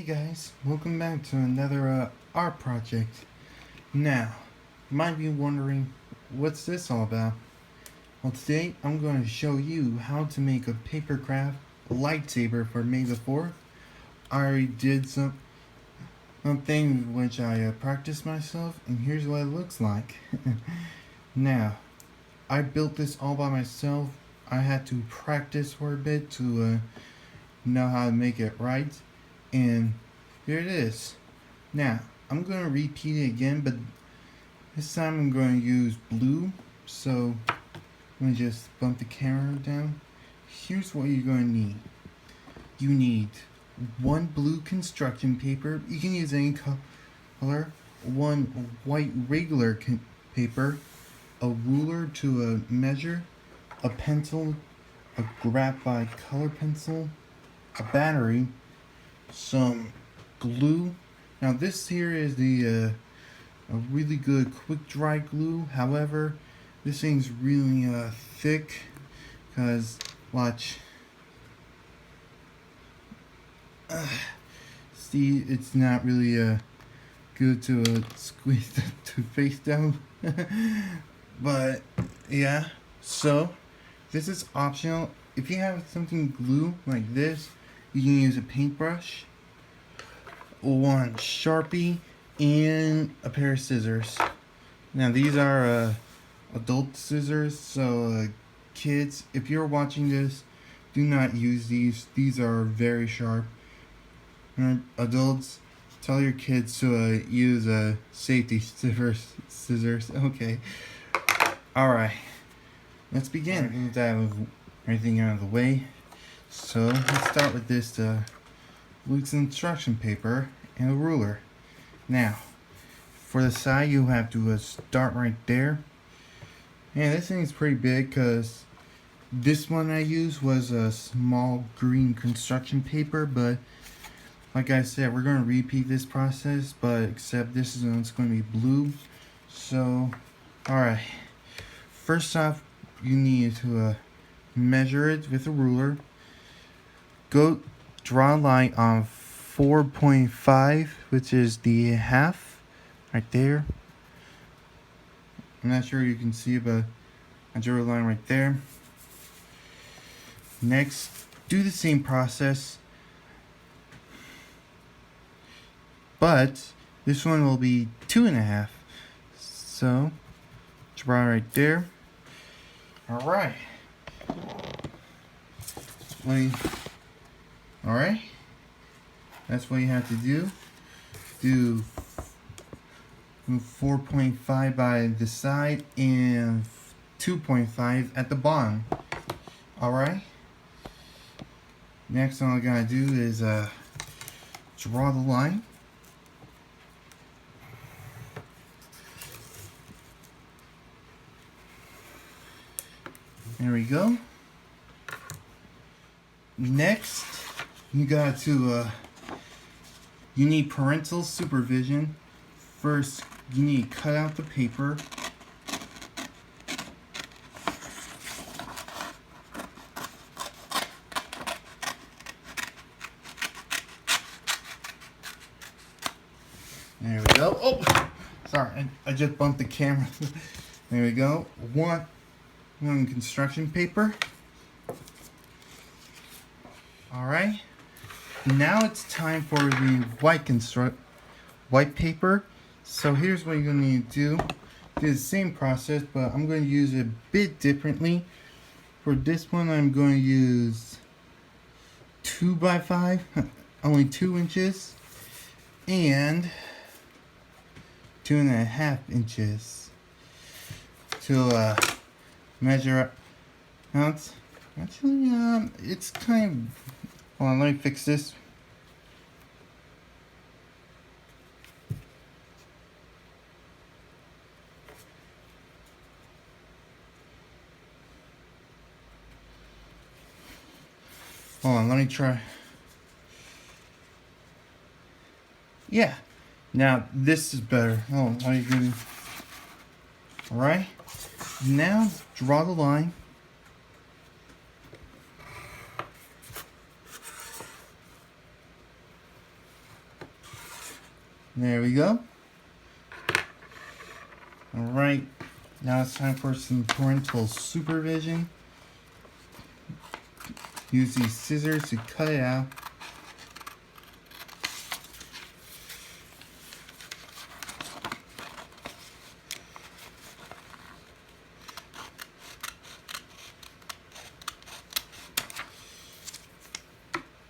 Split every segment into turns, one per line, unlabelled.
guys, welcome back to another art project. Now, you might be wondering, what's this all about? Well, today I'm going to show you how to make a paper craft lightsaber for May the 4th. I already did something which I practiced myself, and here's what it looks like. Now, I built this all by myself. I had to practice for a bit to know how to make it right. And here it is. Now, I'm going to repeat it again, but this time I'm going to use blue. So, let me just bump the camera down. Here's what you're going to need. You need one blue construction paper. You can use any color. One white regular paper. A ruler to measure. A pencil. A graphite color pencil. A battery. Some glue. Now this here is the a really good quick dry glue. However, this thing's really thick, because watch, see, it's not really good to squeeze the toothpaste down. But yeah, so this is optional. If you have something glue like this, you can use a paintbrush, one Sharpie, and a pair of scissors. Now these are adult scissors, so kids, if you're watching this, do not use these. These are very sharp. Adults, tell your kids to use safety scissors. Okay. Alright. Let's begin. Get everything out of the way. So let's start with this Luke's instruction paper and a ruler. Now, for the side, you have to start right there. And this thing is pretty big, because this one I used was a small green construction paper, but like I said, we're going to repeat this process, but except this is going to be blue. So, alright. First off, you need to measure it with a ruler. Go draw a line on 4.5, which is the half, right there. I'm not sure you can see, but I drew a line right there. Next, do the same process, but this one will be 2.5. So, draw right there. Alright. Alright, that's what you have to do. Do 4.5 by the side and 2.5 at the bottom. Alright. Next, all I gotta do is draw the line. There we go. Next, you need parental supervision. First, you need to cut out the paper. There we go. Oh, sorry, I just bumped the camera. There we go. One construction paper. Alright, now it's time for the white paper. So here's what you're going to need to do. Do the same process, but I'm going to use it a bit differently. For this one, I'm going to use 2x5, only 2 inches, and 2.5 inches to measure out. Actually, it's kind of. Hold on, let me fix this. Hold on, let me try. Yeah. Now, this is better. Oh, how are you doing? Alright. Now, draw the line. There we go. Alright, now it's time for some parental supervision. Use these scissors to cut it out.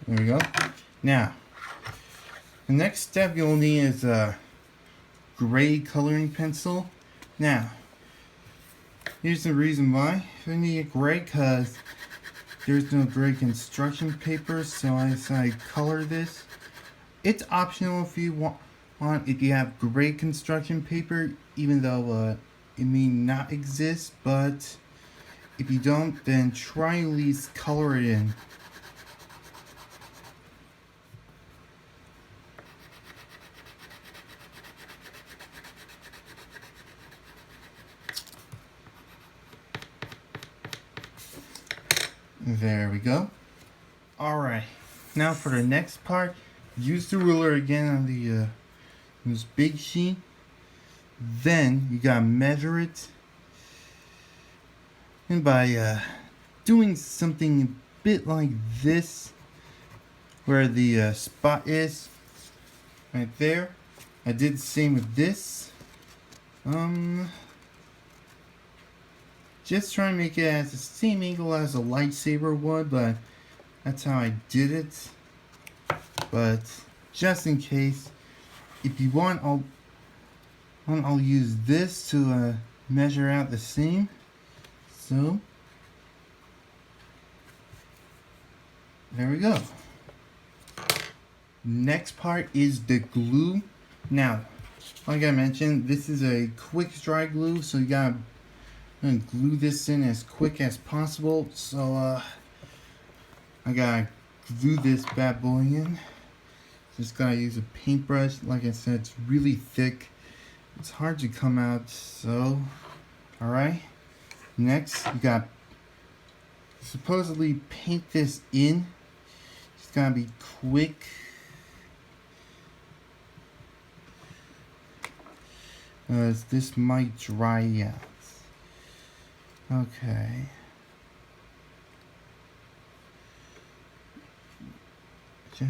There we go. Now, the next step you'll need is a gray coloring pencil. Now, here's the reason why. You need a gray because there's no gray construction paper, so I decided to color this. It's optional if you want if you have gray construction paper, even though it may not exist, but if you don't, then try at least color it in. There we go. Alright, now for the next part, use the ruler again on the this big sheet. Then you gotta measure it. And by doing something a bit like this, where the spot is, right there. I did the same with this. Just trying to make it at the same angle as a lightsaber would, but that's how I did it. But just in case, if you want, I'll use this to measure out the same. So there we go. Next part is the glue. Now, like I mentioned, this is a quick dry glue, so you gotta glue this in as quick as possible. So I gotta glue this bad boy in. Just gotta use a paintbrush. Like I said, it's really thick. It's hard to come out. So, alright. Next, you gotta supposedly paint this in. It's gotta be quick. This might dry out. Okay. Just,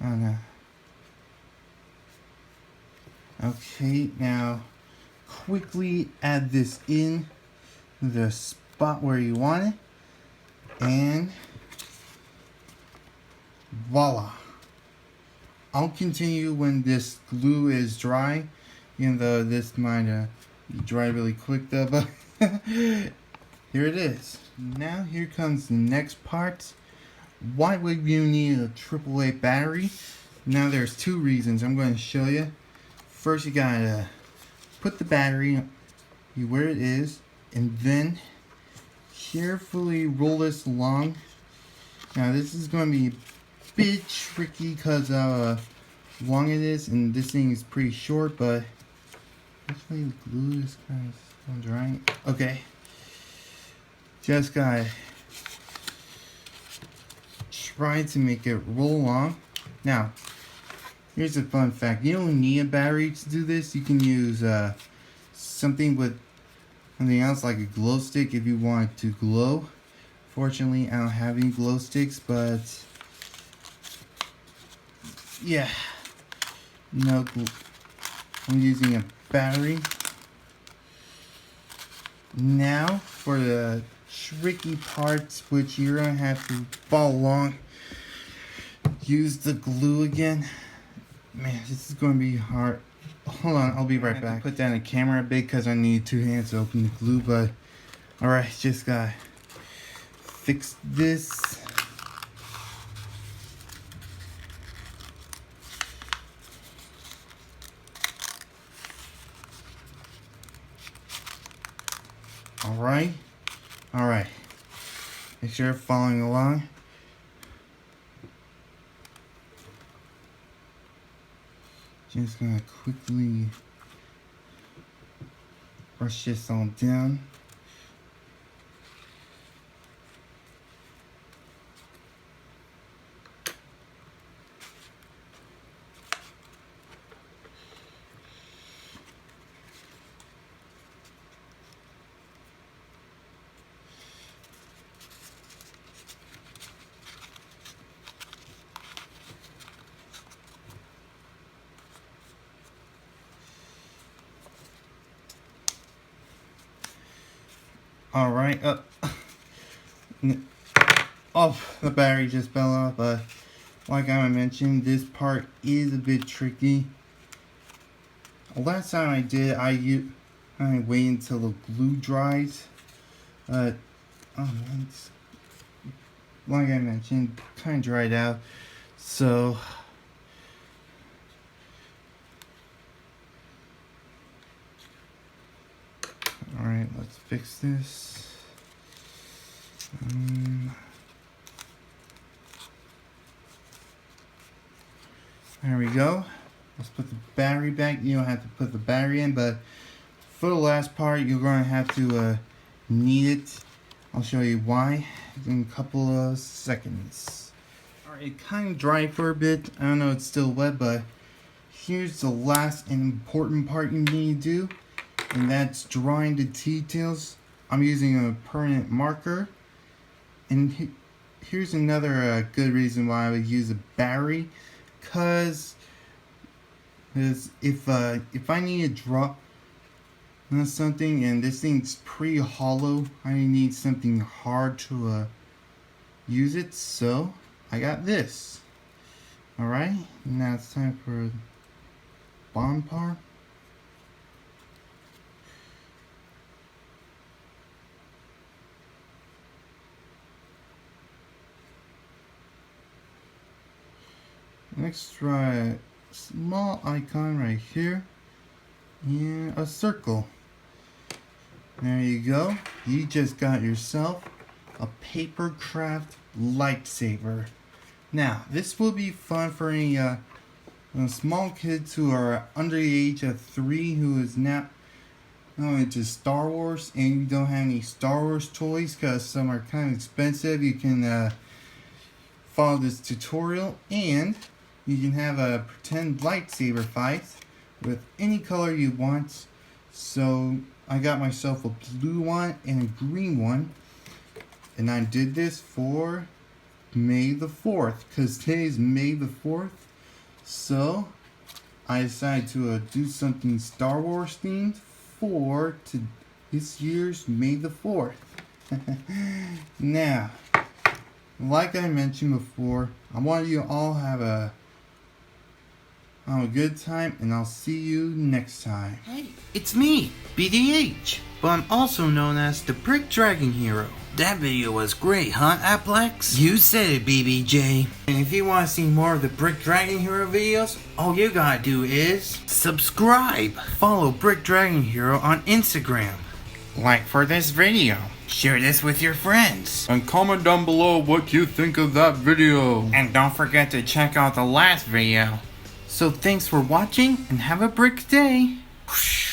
oh no. Okay, now quickly add this in the spot where you want it, and voila. I'll continue when this glue is dry, even though this might dry really quick though, but here it is. Now here comes the next part. Why would you need a AAA battery? Now there's two reasons I'm going to show you. First, you gotta put the battery where it is, and then carefully roll this along. Now this is going to be a bit tricky because of how long it is, and this thing is pretty short, but actually the glue is kind of still drying. Okay, just gotta try to make it roll along. Now, here's a fun fact. You don't need a battery to do this. You can use something with something else like a glow stick if you want it to glow. Fortunately, I don't have any glow sticks, but yeah, no glue. I'm using a battery. Now for the tricky parts, which you're gonna have to follow along. Use the glue again. Man, this is gonna be hard. Hold on, I'll be right back. Put down the camera a bit because I need two hands to open the glue, but alright, just gotta fix this. Alright. Make sure you're following along. Just gonna quickly brush this all down. Alright, oh, the battery just fell off, but like I mentioned, this part is a bit tricky. Last time I did, I wait until the glue dries. Oh man, like I mentioned, kind of dried out. So, alright, let's fix this. There we go. Let's put the battery back. You don't have to put the battery in, but for the last part, you're going to have to knead it. I'll show you why in a couple of seconds. Alright, it kind of dried for a bit. I don't know, it's still wet, but here's the last and important part you need to do, and that's drawing the details. I'm using a permanent marker, and here's another good reason why I would use a battery, because if I need to draw something and this thing's pretty hollow, I need something hard to use it, so I got this. Alright, now it's time for the bottom part. Next, try a small icon right here and a circle. There you go. You just got yourself a paper craft lightsaber. Now, this will be fun for any small kids who are under the age of 3 who is not into Star Wars and you don't have any Star Wars toys because some are kind of expensive. You can follow this tutorial and you can have a pretend lightsaber fight with any color you want. So I got myself a blue one and a green one, and I did this for May the 4th because today is May the 4th. So I decided to do something Star Wars themed for this year's May the 4th. Now, like I mentioned before, I want you all have a good time, and I'll see you next time.
Hey, it's me, BDH, but I'm also known as the Brick Dragon Hero. That video was great, huh, Applex? You said it, BBJ. And if you want to see more of the Brick Dragon Hero videos, all you gotta do is subscribe. Follow Brick Dragon Hero on Instagram. Like for this video. Share this with your friends.
And comment down below what you think of that video.
And don't forget to check out the last video. So thanks for watching and have a brick day. Whoosh.